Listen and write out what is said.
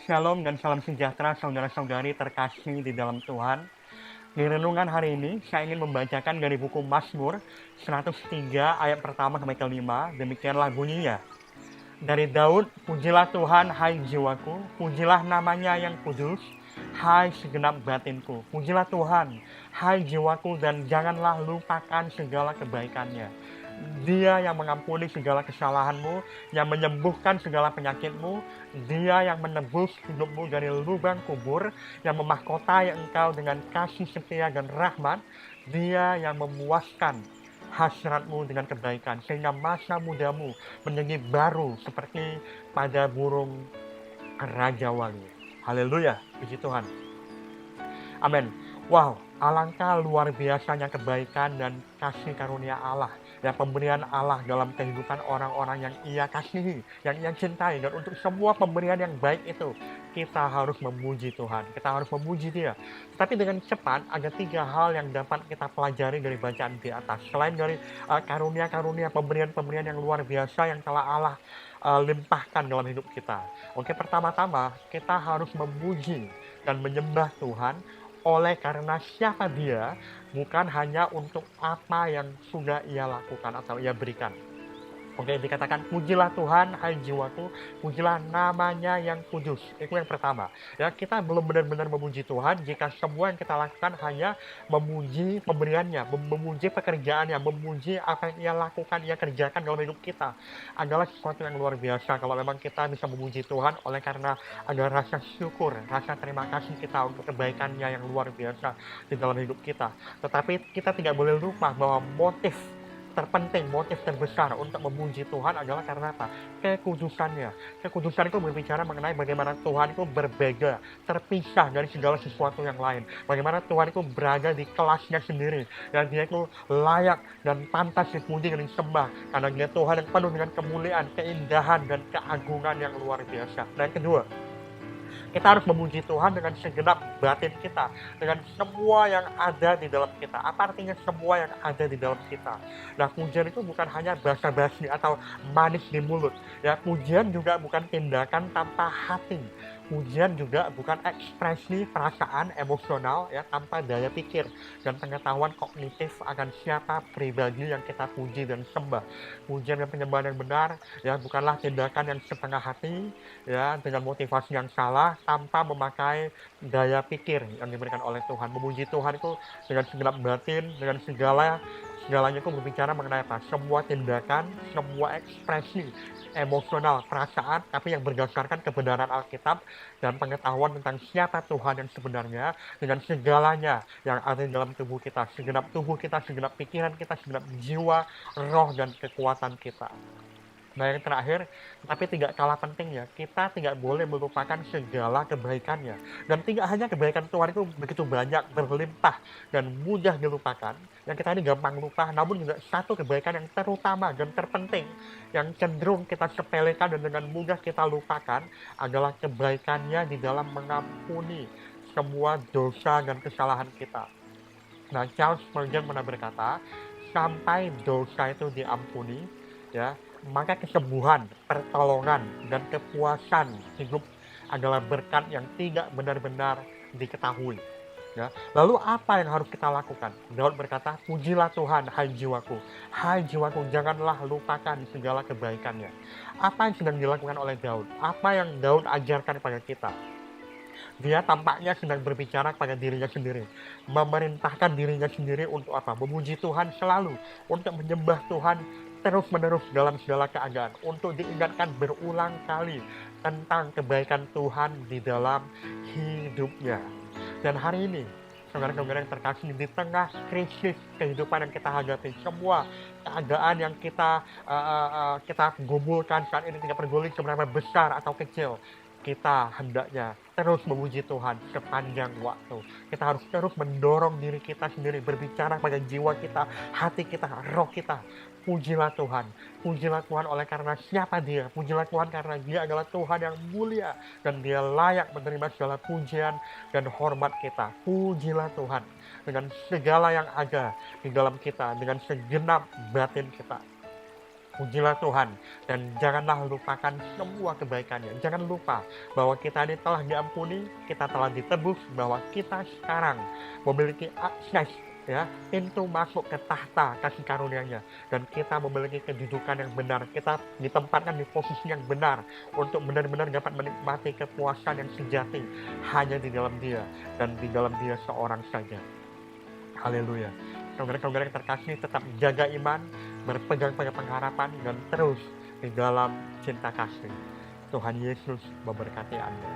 Shalom dan salam sejahtera saudara-saudari terkasih di dalam Tuhan. Di renungan hari ini, saya ingin membacakan dari buku Mazmur 103 ayat pertama sampai kelima. Demikianlah bunyinya. Dari Daud, pujilah Tuhan, hai jiwaku, pujilah namanya yang kudus, hai segenap batinku. Pujilah Tuhan, hai jiwaku, dan janganlah lupakan segala kebaikannya. Dia yang mengampuni segala kesalahanmu, yang menyembuhkan segala penyakitmu, dia yang menebus hidupmu dari lubang kubur, yang memahkotai engkau dengan kasih setia dan rahmat, dia yang memuaskan hasratmu dengan kebaikan, sehingga masa mudamu menjadi baru seperti pada burung rajawangi. Haleluya, puji Tuhan. Amin. Wow, alangkah luar biasanya kebaikan dan kasih karunia Allah. Ya, pemberian Allah dalam kehidupan orang-orang yang ia kasihi, yang ia cintai. Dan untuk semua pemberian yang baik itu, kita harus memuji Tuhan. Kita harus memuji Dia. Tapi dengan cepat, ada 3 hal yang dapat kita pelajari dari bacaan di atas. Selain dari karunia-karunia, pemberian-pemberian yang luar biasa yang telah Allah limpahkan dalam hidup kita. Oke, pertama-tama kita harus memuji dan menyembah Tuhan oleh karena siapa dia, bukan hanya untuk apa yang sudah ia lakukan atau ia berikan. Oke, dikatakan pujilah Tuhan, hai jiwaku, pujilah namanya yang kudus. Itu yang pertama. Ya, kita belum benar-benar memuji Tuhan jika semua yang kita lakukan hanya memuji pemberiannya, memuji pekerjaannya, memuji apa yang ia lakukan, ia kerjakan dalam hidup kita. Adalah sesuatu yang luar biasa kalau memang kita bisa memuji Tuhan oleh karena ada rasa syukur, rasa terima kasih kita untuk kebaikannya yang luar biasa di dalam hidup kita. Tetapi kita tidak boleh lupa bahwa motif terpenting, motif terbesar untuk memuji Tuhan adalah karena apa? Kekudusannya. Kekudusan itu berbicara mengenai bagaimana Tuhan itu berbeda, terpisah dari segala sesuatu yang lain. Bagaimana Tuhan itu berada di kelasnya sendiri, dan dia itu layak dan pantas dipuji dan disembah karena dia Tuhan yang penuh dengan kemuliaan, keindahan, dan keagungan yang luar biasa. Dan yang kedua, kita harus memuji Tuhan dengan segenap batin kita, dengan semua yang ada di dalam kita. Apa artinya semua yang ada di dalam kita? Nah, pujian itu bukan hanya basa-basi atau manis di mulut. Ya, pujian juga bukan tindakan tanpa hati. Pujian juga bukan ekspresi perasaan emosional ya tanpa daya pikir dan pengetahuan kognitif akan siapa pribadi yang kita puji dan sembah. Pujian dan penyembahan yang benar ya bukanlah tindakan yang setengah hati ya dengan motivasi yang salah tanpa memakai daya pikir yang diberikan oleh Tuhan. Memuji Tuhan itu dengan segenap batin, dengan segalanya itu berbicara mengenai apa? Semua tindakan, semua ekspresi emosional, perasaan, tapi yang berdasarkan kebenaran Alkitab dan pengetahuan tentang siapa Tuhan yang sebenarnya dengan segalanya yang ada di dalam tubuh kita, segenap tubuh kita, segenap pikiran kita, segenap jiwa, roh, dan kekuatan kita. Nah, yang terakhir, tapi tidak kalah pentingnya, kita tidak boleh melupakan segala kebaikannya. Dan tidak hanya kebaikan Tuhan itu begitu banyak, berlimpah, dan mudah dilupakan. Yang kita ini gampang lupa, namun juga satu kebaikan yang terutama dan terpenting, yang cenderung kita sepelekan dan dengan mudah kita lupakan, adalah kebaikannya di dalam mengampuni semua dosa dan kesalahan kita. Nah, Charles Spurgeon pernah berkata, sampai dosa itu diampuni, ya, maka kesembuhan, pertolongan, dan kepuasan hidup adalah berkat yang tidak benar-benar diketahui. Ya. Lalu apa yang harus kita lakukan? Daud berkata, pujilah Tuhan, hai jiwaku, janganlah lupakan segala kebaikannya. Apa yang sedang dilakukan oleh Daud? Apa yang Daud ajarkan kepada kita? Dia tampaknya sedang berbicara kepada dirinya sendiri, memerintahkan dirinya sendiri untuk apa? Memuji Tuhan selalu, untuk menyembah Tuhan terus-menerus dalam segala keadaan, untuk diingatkan berulang kali tentang kebaikan Tuhan di dalam hidupnya. Dan hari ini, saudara-saudara yang terkasih, di tengah krisis kehidupan yang kita hadapi, semua keadaan yang kita gumulkan saat ini, tidak peduli seberapa besar atau kecil, kita hendaknya terus memuji Tuhan sepanjang waktu. Kita harus terus mendorong diri kita sendiri, berbicara pada jiwa kita, hati kita, roh kita. Pujilah Tuhan, pujilah Tuhan oleh karena siapa Dia, pujilah Tuhan karena Dia adalah Tuhan yang mulia dan Dia layak menerima segala pujian dan hormat kita. Pujilah Tuhan dengan segala yang ada di dalam kita, dengan segenap batin kita. Pujilah Tuhan dan janganlah lupakan semua kebaikannya. Jangan lupa bahwa kita ini telah diampuni, kita telah ditebus, bahwa kita sekarang memiliki akses ya pintu masuk ke tahta kasih karunia-Nya, dan kita memiliki kedudukan yang benar. Kita ditempatkan di posisi yang benar untuk benar-benar dapat menikmati kepuasan yang sejati hanya di dalam Dia dan di dalam Dia seorang saja. Haleluya. Saudara-saudara yang terkasih, tetap jaga iman, berpegang pada pengharapan, dan terus di dalam cinta kasih. Tuhan Yesus memberkati Anda.